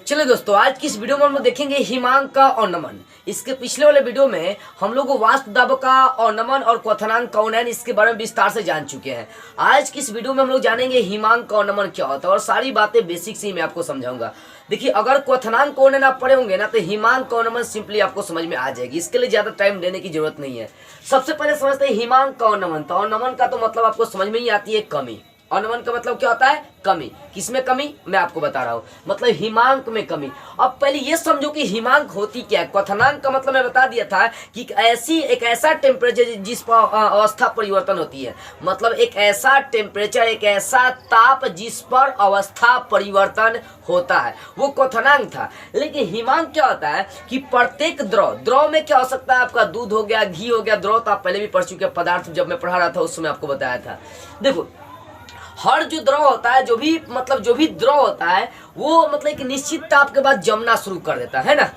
चलो दोस्तों, आज की इस वीडियो में हम लोग देखेंगे हिमांक का और नमन। इसके पिछले वाले वीडियो में हम लोग वास्तु दाब का और नमन और क्वथनांक का उन्नयन इसके बारे में विस्तार से जान चुके हैं। आज की इस वीडियो में हम लोग जानेंगे हिमांक का और नमन क्या होता है और सारी बातें बेसिक से ही मैं आपको समझाऊंगा। देखिए, अगर क्वथनांक का उन्नयन आप पढ़े होंगे ना तो हिमांक का और नमन सिंपली आपको समझ में आ जाएगी। इसके लिए ज्यादा टाइम देने की जरूरत नहीं है। सबसे पहले समझते हैं हिमांक का और नमन। तो और नमन का तो मतलब आपको समझ में ही आती है कमी। और नमन का मतलब क्या होता है? कमी। किसमें कमी? मैं आपको बता रहा हूँ, मतलब हिमांक में कमी। अब पहले ये समझो कि हिमांक होती क्या है। क्वथनांक का मतलब मैं बता दिया था कि एक ऐसा टेम्परेचर जिस पर अवस्था परिवर्तन होती है, मतलब एक ऐसा टेम्परेचर, एक ऐसा ताप जिस पर अवस्था परिवर्तन होता है, वो क्वथनांक था। लेकिन हिमांक क्या होता है कि प्रत्येक द्रव में क्या हो सकता है, आपका दूध हो गया, घी हो गया, द्रव तो आप पहले भी पढ़ चुके हैं पदार्थ, जब मैं पढ़ा रहा था उस समय आपको बताया था। देखो, हर जो द्रव होता है, जो भी द्रव होता है, वो मतलब एक निश्चित ताप के बाद जमना शुरू कर देता है ना।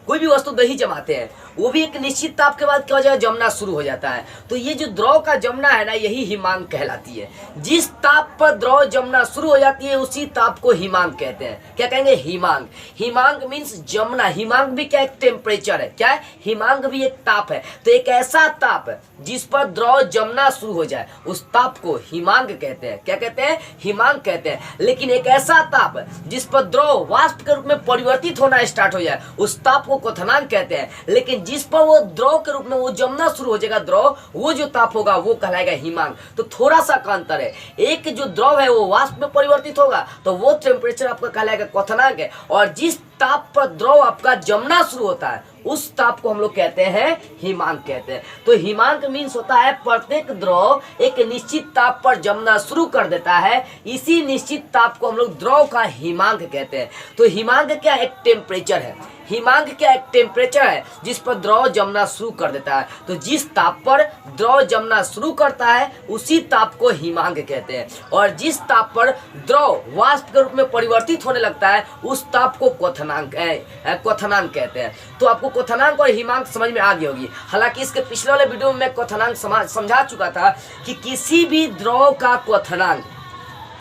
कोई भी वस्तु दही जमाते हैं, वो भी एक निश्चित ताप के बाद क्या हो जाएगा, जमना शुरू हो जाता है। तो ये जो द्रव का जमना है ना, यही हिमांक कहलाती है। जिस ताप पर द्रव जमना शुरू हो जाती है उसी ताप को हिमांक कहते हैं। क्या कहेंगे? हिमांक। हिमांक मीन्स जमना। हिमांक भी क्या, एक टेम्परेचर है। क्या है? हिमांक भी एक ताप है। तो एक ऐसा ताप है जिस पर द्रव जमना शुरू हो जाए, उस ताप को हिमांक कहते हैं। क्या कहते हैं? हिमांक कहते हैं। लेकिन एक ऐसा ताप जिस पर द्रव वाष्प के रूप में परिवर्तित होना स्टार्ट हो जाए, उस ताप को क्वथनांक कहते हैं। लेकिन जिस पर वो द्रव के रूप में वो जमना शुरू हो जाएगा द्रव, वो जो ताप होगा वो कहलाएगा हिमांक। तो थोड़ा सा का अंतर है। एक जो द्रव है वो वाष्प में परिवर्तित होगा तो वो टेम्परेचर आपका कहलाएगा क्वथनांक है, और जिस ताप पर द्रव आपका जमना शुरू होता है उस ताप को हम लोग कहते हैं हिमांक कहते हैं। तो हिमांक मीन्स होता है प्रत्येक द्रव एक निश्चित ताप पर जमना शुरू कर देता है, इसी निश्चित ताप को हम लोग द्रव का हिमांक कहते हैं। तो हिमांक क्या, एक टेम्परेचर है। हिमांक क्या, एक टेम्परेचर है जिस पर द्रव जमना शुरू कर देता है। तो जिस ताप पर द्रव जमना शुरू करता है उसी ताप को हिमांक कहते हैं, और जिस ताप पर द्रव वाष्प के रूप में परिवर्तित होने लगता है उस ताप को क्वथनांक कहते हैं। तो आपको क्वथनांक और हिमांक समझ में आ गई होगी। हालांकि इसके पिछले वाले वीडियो में मैं क्वथनांक समझा चुका था कि किसी भी द्रव का क्वथनांक,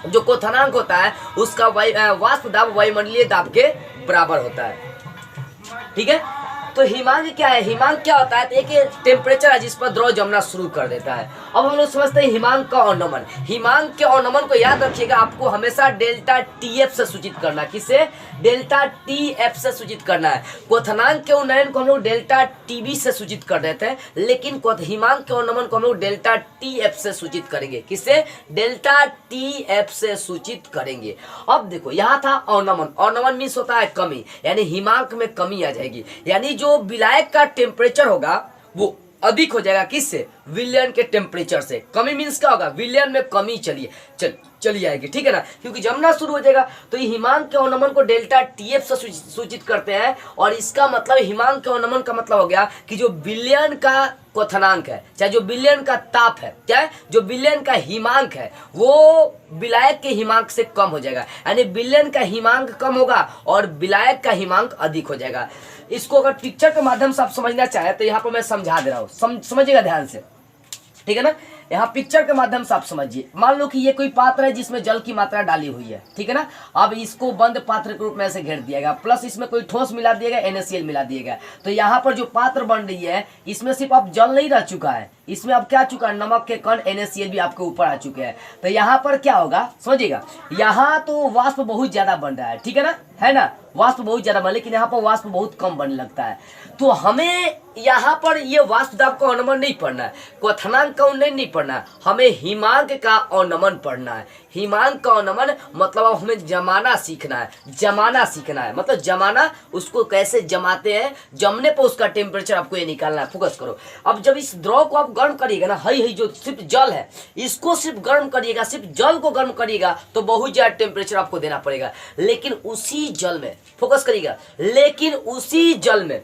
जो क्वथनांक होता है उसका वाष्प दाब वायुमंडलीय दाब के बराबर होता है। ठीक है। तो हिमांक क्या है? हिमांक क्या होता है? तो एक टेम्परेचर है जिस पर द्रव जमना शुरू कर देता है। अब हम लोग समझते हैं हिमांक का और नमन। हिमांक के और नमन को याद रखिएगा, आपको हमेशा डेल्टा टीएफ से सूचित करना है। किससे? डेल्टा टीएफ से सूचित करना है। क्वथनांक के उन्नयन को हम लोग डेल्टा टीबी से सूचित कर देते हैं, लेकिन हिमांक के और नमन को हम लोग डेल्टा टीएफ से सूचित करेंगे। किससे? डेल्टा टीएफ से सूचित करेंगे। अब देखो, यहाँ था और नमन। और नमन मीन्स होता है कमी, यानी हिमांक में कमी आ जाएगी, यानी जो विलायक का टेम्परेचर होगा वो अधिक हो जाएगा। किससे? विलयन के टेम्परेचर से। कमी मीन्स क्या होगा? विलयन में कमी चली आएगी। ठीक है ना, क्योंकि जमना शुरू हो जाएगा। तो ये हिमांक के और नमन को डेल्टा टीएफ से सूचित करते हैं, और इसका मतलब हिमांक के और नमन का मतलब हो गया कि जो विलयन का क्वथनांक है, चाहे जो विलयन का ताप है, क्या है, जो विलयन का हिमांक है, वो विलायक के हिमांक से कम हो जाएगा। यानी विलयन का हिमांक कम होगा और विलायक का हिमांक अधिक हो जाएगा। इसको अगर पिक्चर के माध्यम से आप समझना चाहे तो यहाँ पर मैं समझा दे रहा हूँ, समझिएगा ध्यान से। ठीक है ना, यहाँ पिक्चर के माध्यम से आप समझिए। मान लो कि ये कोई पात्र है जिसमें जल की मात्रा डाली हुई है। ठीक है ना, अब इसको बंद पात्र के रूप में ऐसे घेर दिया गया, प्लस इसमें कोई ठोस मिला दिया गया, NaCl मिला दिया गया। तो यहाँ पर जो पात्र बन रही है इसमें सिर्फ अब जल नहीं रह चुका है, इसमें अब क्या चुका है, नमक के कण NaCl भी आपके ऊपर आ चुके हैं। तो यहाँ पर क्या होगा समझिएगा, यहाँ तो वाष्प बहुत ज्यादा बन रहा है। ठीक है ना, वाष्प बहुत ज्यादा बन, लेकिन यहाँ पर वाष्प बहुत कम बनने लगता है। तो हमें यहाँ पर ये वाष्प दाब का अवनमन नहीं पढ़ना है, क्वथनांक का उन्नयन नहीं पढ़ना है, हमें हिमांक का अवनमन पढ़ना है। हिमांक का अवनमन मतलब अब हमें जमाना सीखना है। जमाना सीखना है मतलब जमाना, उसको कैसे जमाते हैं, जमने पर उसका टेम्परेचर आपको ये निकालना है। फोकस करो। अब जब इस द्रव को आप गर्म करिएगा ना, हई जो सिर्फ जल है इसको सिर्फ गर्म करिएगा, सिर्फ जल को गर्म करिएगा तो बहुत ज्यादा टेम्परेचर आपको देना पड़ेगा। लेकिन उसी जल में, फोकस करिएगा, लेकिन उसी जल में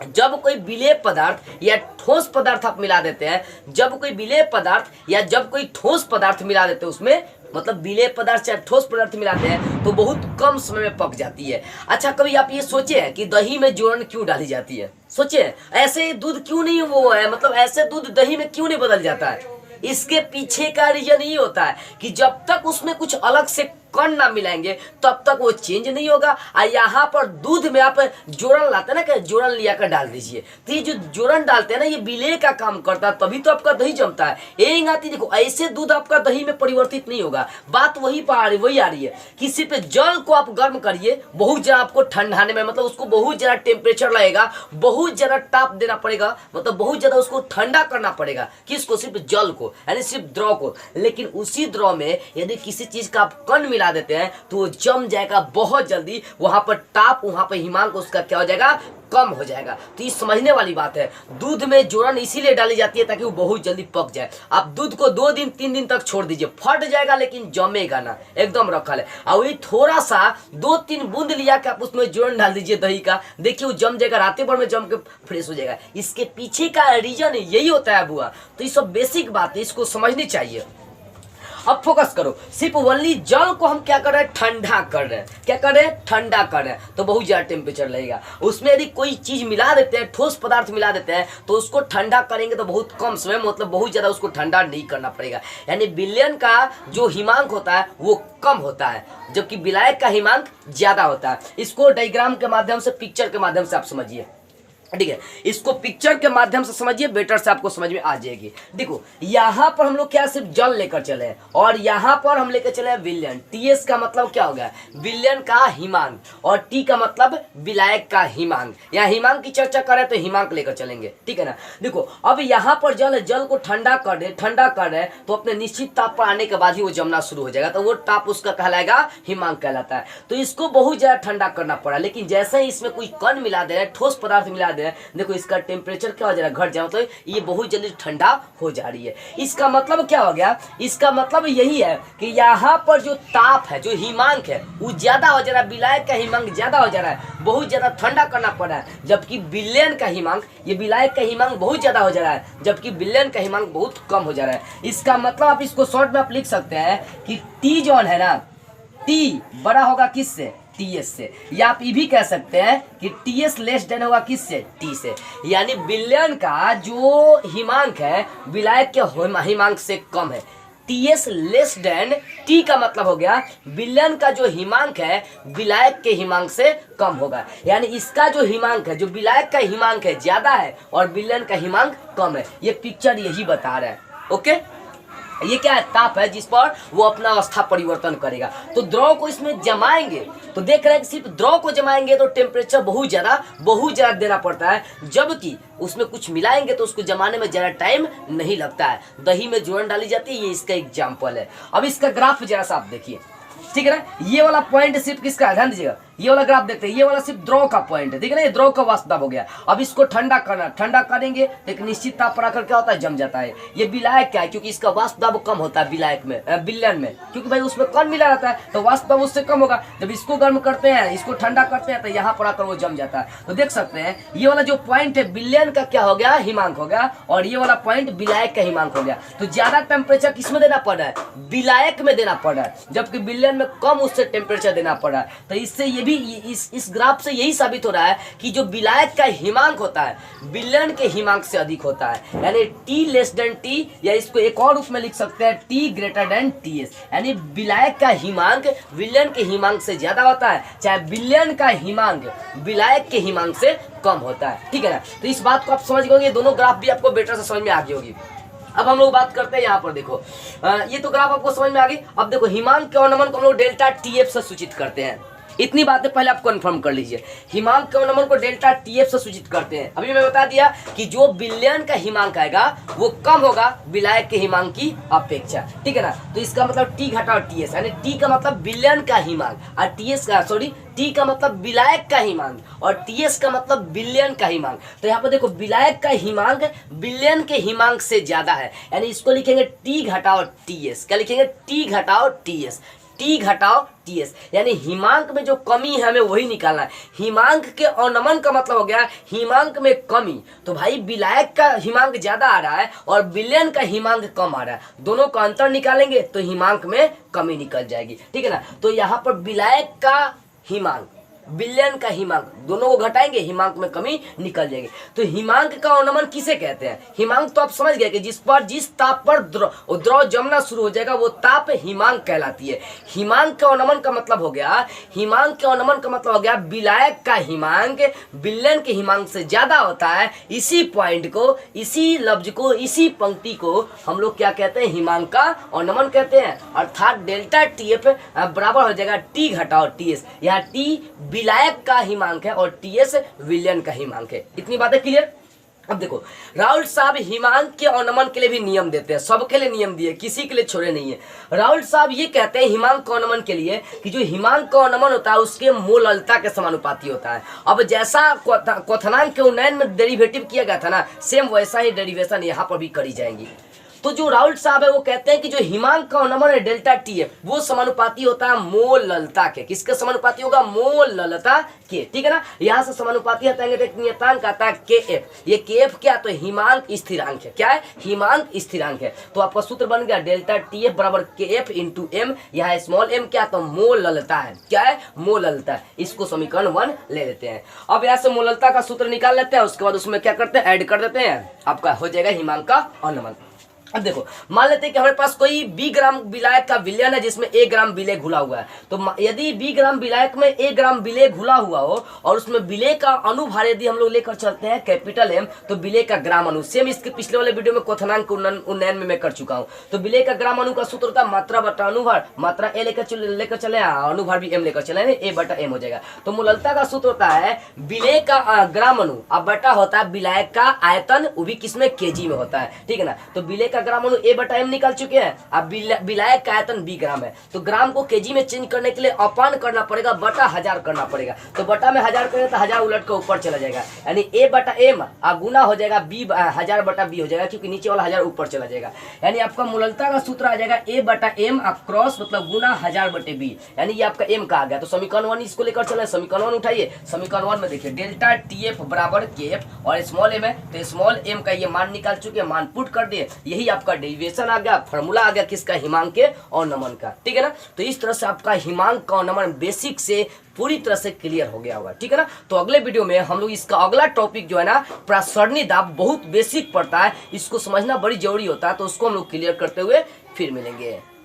जब कोई विलेय पदार्थ या ठोस पदार्थ आप मिला देते हैं, जब कोई विलेय पदार्थ या जब कोई ठोस पदार्थ मिला देते हैं उसमें, मतलब विलेय पदार्थ या ठोस पदार्थ मिलाते हैं तो बहुत कम समय में पक जाती है। अच्छा, कभी आप ये सोचे हैं कि दही में जोड़न क्यों डाली जाती है? सोचे ऐसे दूध क्यों नहीं वो है, मतलब ऐसे दूध दही में क्यों नहीं बदल जाता है? इसके पीछे का रीजन ये होता है कि जब तक उसमें कुछ अलग से कण ना मिलाएंगे तब तक वो चेंज नहीं होगा। और यहाँ पर दूध में आप जोड़न लाते हैं ना, कि जोड़न लिया कर डाल दीजिए, तो ये जो जोड़न डालते हैं ना ये विलेय का काम करता है, तभी तो आपका दही जमता है। एक आती देखो ऐसे दूध आपका दही में परिवर्तित नहीं होगा। बात वही आ रही है कि सिर्फ जल को आप गर्म करिए, बहुत ज्यादा आपको ठंडाने में, मतलब उसको बहुत ज्यादा टेम्परेचर लगेगा, बहुत ज्यादा ताप देना पड़ेगा, मतलब बहुत ज्यादा उसको ठंडा करना पड़ेगा। किसको? सिर्फ जल को, यानी सिर्फ द्रव को। लेकिन उसी द्रव में यदि किसी चीज का आप कण मिला देते हैं तो वो जम जाएगा बहुत जल्दी, वहां पर ताप, वहां पर हिमांक उसका क्या हो जाएगा? कम हो जाएगा। तो ये समझने वाली बात है। दूध में जोड़न इसीलिए डाली जाती है ताकि वो बहुत जल्दी पक जाए। आप दूध को 2 दिन 3 दिन तक छोड़ दीजिए, फट जाएगा लेकिन जमेगा ना, एकदम रखल है। और वही थोड़ा सा 2-3 बूंद लिया के आप उसमें जोड़न डाल दीजिए दही का, देखिए वो जम जाएगा, रात भर में जम के फ्रेश हो जाएगा। इसके पीछे का रीजन यही होता है बुआ। तो ये सब बेसिक बात है, इसको समझनी चाहिए। अब फोकस करो, सिर्फ ओनली जल को हम क्या कर रहे हैं? ठंडा कर रहे हैं। क्या कर रहे हैं? ठंडा कर रहे हैं। तो बहुत ज्यादा टेम्परेचर लगेगा। उसमें यदि कोई चीज मिला देते हैं, ठोस पदार्थ मिला देते हैं, तो उसको ठंडा करेंगे तो बहुत कम समय, मतलब बहुत ज्यादा उसको ठंडा नहीं करना पड़ेगा। यानी विलयन का जो हिमांक होता है वो कम होता है, जबकि विलायक का हिमांक ज्यादा होता है। इसको डायग्राम के माध्यम से, पिक्चर के माध्यम से आप समझिए, ठीक है। इसको पिक्चर के माध्यम से समझिए, बेटर से आपको समझ में आ जाएगी। देखो यहाँ पर हम लोग क्या सिर्फ जल लेकर चले हैं, और यहाँ पर हम लेकर चले हैं विलयन। टीएस का मतलब क्या हो गया? विलयन का हिमांक, और टी का मतलब विलायक का हिमांक। यहाँ हिमांक की चर्चा करें तो हिमांक लेकर चलेंगे, ठीक है ना। देखो अब यहाँ पर जल है, जल को ठंडा कर रहे तो अपने निश्चित ताप पर आने के बाद ही वो जमना शुरू हो जाएगा, तो वो ताप उसका कहलाएगा हिमांक कहलाता है। तो इसको बहुत ज्यादा ठंडा करना पड़ा, लेकिन जैसे ही इसमें कोई कण मिला दे रहे हैं, ठोस पदार्थ मिला, देखो इसका टेम्परेचर क्या हो जा रहा है? घट जाए, तो ये बहुत जल्दी ठंडा हो जा रही है। इसका मतलब क्या हो गया? इसका मतलब यही है कि यहाँ पर जो ताप है, जो हिमांक है, वो ज्यादा हो जा रहा है। विलायक का हिमांक ज्यादा हो जा रहा है, बहुत ज्यादा ठंडा करना पड़ रहा है। जबकि विलयन का हिमांक, ये विलायक का हिमांक बहुत ज्यादा हो जा रहा है, जबकि विलयन का हिमांक बहुत कम हो जा रहा है। इसका मतलब आप इसको शॉर्ट में आप लिख सकते हैं कि टी जो है ना, टी बड़ा होगा किससे? टीएस से। या आप ये भी कह सकते हैं कि टीएस लेस देन होगा किससे? टी से। यानी विलयन का जो हिमांक है विलायक के हिमांक से कम है। टीएस लेस देन टी का मतलब हो गया विलयन का जो हिमांक है विलायक के हिमांक से कम होगा। यानी इसका जो हिमांक है, जो विलायक का हिमांक है ज्यादा है और विलयन का हिमांक कम है। ये पिक्चर यही बता रहा है। ओके, ये क्या है? ताप है जिस पर वो अपना अवस्था परिवर्तन करेगा। तो द्रव को इसमें जमाएंगे तो देख रहे हैं कि सिर्फ द्रव को जमाएंगे तो टेम्परेचर बहुत ज्यादा देना पड़ता है, जबकि उसमें कुछ मिलाएंगे तो उसको जमाने में ज्यादा टाइम नहीं लगता है। दही में जोड़न डाली जाती है, ये इसका एग्जाम्पल है। अब इसका ग्राफ जरा सा आप देखिए, ठीक है ना। ये वाला पॉइंट सिर्फ किसका? ध्यान दीजिएगा, ये वाला ग्राफ देखते हैं, ये वाला सिर्फ द्रव का पॉइंट है, ठीक है ना। ये द्रव का वाष्प दाब हो गया। अब इसको ठंडा करना, ठंडा करेंगे तो एक निश्चित ताप पर आकर क्या होता है? जम जाता है। ये विलायक क्या है? क्योंकि इसका वाष्प दाब कम होता है विलायक में, विलयन में, क्योंकि भाई उसमें कण मिला रहता है तो वाष्प दाब उससे कम होगा। जब इसको गर्म करते हैं, इसको ठंडा करते हैं, तो यहाँ पर आकर वो जम जाता है। तो देख सकते हैं ये वाला जो पॉइंट है विलयन का क्या हो गया? हिमांक हो गया, और ये वाला पॉइंट विलायक का हिमांक हो गया। तो ज्यादा टेम्परेचर किसमें देना पड़ रहा है? विलायक में देना पड़ रहा है, जबकि विलयन में कम उससे टेम्परेचर देना पड़ रहा है। तो इससे ये भी इस ग्राफ से यही साबित हो रहा है कि जो विलायक का हिमांक होता है विलयन के हिमांक से अधिक होता है। यानी टी लेस देन टी, या इसको एक और रूप में लिख सकते हैं टी ग्रेटर देन टीएस। यानी विलायक का हिमांक विलयन के हिमांक से ज्यादा होता है, चाहे विलयन का हिमांक विलायक के हिमांक से कम होता है, ठीक है ना। तो इस बात को आप समझ गए, ये दोनों ग्राफ भी आपको बेटर से समझ में आ गई होगी। अब हम लोग बात करते हैं यहाँ पर, देखो ये तो ग्राफ आपको समझ में आ गई। अब देखो हिमांक के अवनमन को हम लोग डेल्टा टीएफ से सूचित करते हैं। इतनी बातें पहले आप कंफर्म कर लीजिए। हिमांक के अवनमन को डेल्टा टीएफ से सूचित करते हैं। अभी मैं बता दिया कि जो विलयन का हिमांक आएगा वो कम होगा विलायक के हिमांक की अपेक्षा, ठीक है ना। तो इसका मतलब टी घटाओ टीएस, यानी टी का मतलब विलयन का हिमांक और टी का मतलब विलायक का हिमांक और टीएस का मतलब विलयन का हिमांक। तो यहाँ पर देखो विलायक का हिमांक विलयन के हिमांक से ज्यादा है, यानी इसको लिखेंगे टी घटाओ टीएस। क्या लिखेंगे? टी घटाओ टीएस, टी घटाओ टीएस। यानी हिमांक में जो कमी है हमें वही निकालना है। हिमांक के अवनमन का मतलब हो गया हिमांक में कमी। तो भाई विलायक का हिमांक ज्यादा आ रहा है और विलयन का हिमांक कम आ रहा है, दोनों का अंतर निकालेंगे तो हिमांक में कमी निकल जाएगी, ठीक है ना। तो यहाँ पर विलायक का हिमांक विलयन का हिमांक, दोनों को घटाएंगे हिमांक में कमी निकल जाएगी। तो हिमांक का अवनमन किसे कहते हैं? हिमांक तो आप समझ गए कि जिस ताप पर द्रव जमना शुरू हो जाएगा वो ताप हिमांक कहलाती है। हिमांक का अवनमन का मतलब हो गया, हिमांक के अवनमन का मतलब हो गया विलायक का हिमांक विलयन के हिमांक से ज्यादा होता है। इसी पॉइंट को, इसी लफ्ज को, इसी पंक्ति को हम लोग क्या कहते हैं? हिमांक का अवनमन कहते हैं। अर्थात डेल्टा टीएफ बराबर हो जाएगा टी घटाओ टीएस। यहाँ टी विलायक का हिमांक है और टीएस विलयन का हिमांक है। इतनी बातें क्लियर? अब देखो, राहुल साहब हिमांक के अवनमन के लिए भी नियम देते हैं, सबके लिए नियम दिए, किसी के लिए छोड़े नहीं है। राहुल साहब ये कहते हैं हिमांक के अवनमन के लिए कि जो हिमांक का अवनमन होता है उसके मोललता के समानुपाती होता है। अब जैसा क्वथनांक के उन्नयन में डेरिवेटिव किया गया था ना, सेम वैसा ही डेरिवेशन यहाँ पर भी करी जाएंगी। तो जो राहुल साहब है वो कहते हैं कि जो हिमांक का अवनमन है डेल्टा टीएफ वो समानुपाती होता है मोललता के। किसके समानुपाती होगा? मोललता के। ठीक है ना? यहाँ से समानुपाती हटाएंगे तो एक नियतांक आता है केएफ। ये केएफ क्या? तो हिमांक स्थिरांक है। क्या है? हिमांक स्थिरांक है। तो आपका सूत्र बन गया डेल्टा टीएफ बराबर केएफ इंटू एम। यहाँ स्मॉल एम क्या? तो मोललता है। क्या है? मोललता। इसको समीकरण 1 ले लेते हैं। अब यहाँ से मोललता का सूत्र निकाल लेते हैं, उसके बाद उसमें क्या करते हैं? ऐड कर देते हैं, आपका हो जाएगा हिमांक का अवनमन। अब देखो, मान लेते हैं कि हमारे पास कोई बी ग्राम विलायक का विलयन है जिसमें 1 ग्राम विलेय घुला हुआ है। तो यदि बी ग्राम विलायक में 1 ग्राम विलेय घुला हुआ हो और उसमें विलेय का अनुभार यदि हम लोग लेकर चलते हैं कैपिटल एम, तो विलेय का ग्राम अणु, सेम इसके पिछले वाले वीडियो में क्वथनांक उन्नयन में मैं कर चुका हूँ। तो विलेय का ग्राम अणु का सूत्र होता है मात्रा बटा अनुभार। मात्रा ए लेकर चले, अनुभार भी एम लेकर चले, ए बटा एम हो जाएगा। तो मोललता का सूत्र होता है विलेय का ग्राम अणु अब बटा होता है विलायक का आयतन, वो भी किसमें? केजी में होता है। ठीक है ना? तो विलेय का ग्राम अणु ए बटा एम निकल चुके हैं। अब विलायक का आयतन 20 ग्राम है, तो ग्राम को केजी में चेंज करने के लिए अपान करना पड़ेगा, बटा 1000 करना पड़ेगा। तो बटा में 1000 करें तो 1000 उलट के ऊपर चला जाएगा, यानी ए बटा एम गुना हो जाएगा 1000 बटा बी हो जाएगा, क्योंकि नीचे वाला 1000 ऊपर चला जाएगा। यानी आपका मोललता का सूत्र आ जाएगा ए बटा एम क्रॉस मतलब गुना 1000 बटे बी, यानी ये आपका एम का आ गया। तो समीकरण 1 इसको लेकर चले, समीकरण 1 उठाइए। समीकरण 1 में देखिए डेल्टा टीएफ बराबर केएफ और स्मॉल एम है, तो स्मॉल एम का ये मान निकाल चुके हैं, मान पुट कर दिए। यही आपका डेरिवेशन आ गया, फॉर्मूला आ गया किसका? हिमांक के अवनमन का। ठीक है ना? तो इस तरह से आपका हिमांक का अवनमन बेसिक से पूरी तरह से क्लियर हो गया होगा। ठीक है ना? तो अगले वीडियो में हम लोग इसका अगला टॉपिक जो है ना, प्रासरणी दाब, बहुत बेसिक पड़ता है, इसको समझना बड़ी जरूरी होता है, तो उसको हम लोग क्लियर करते हुए फिर मिलेंगे।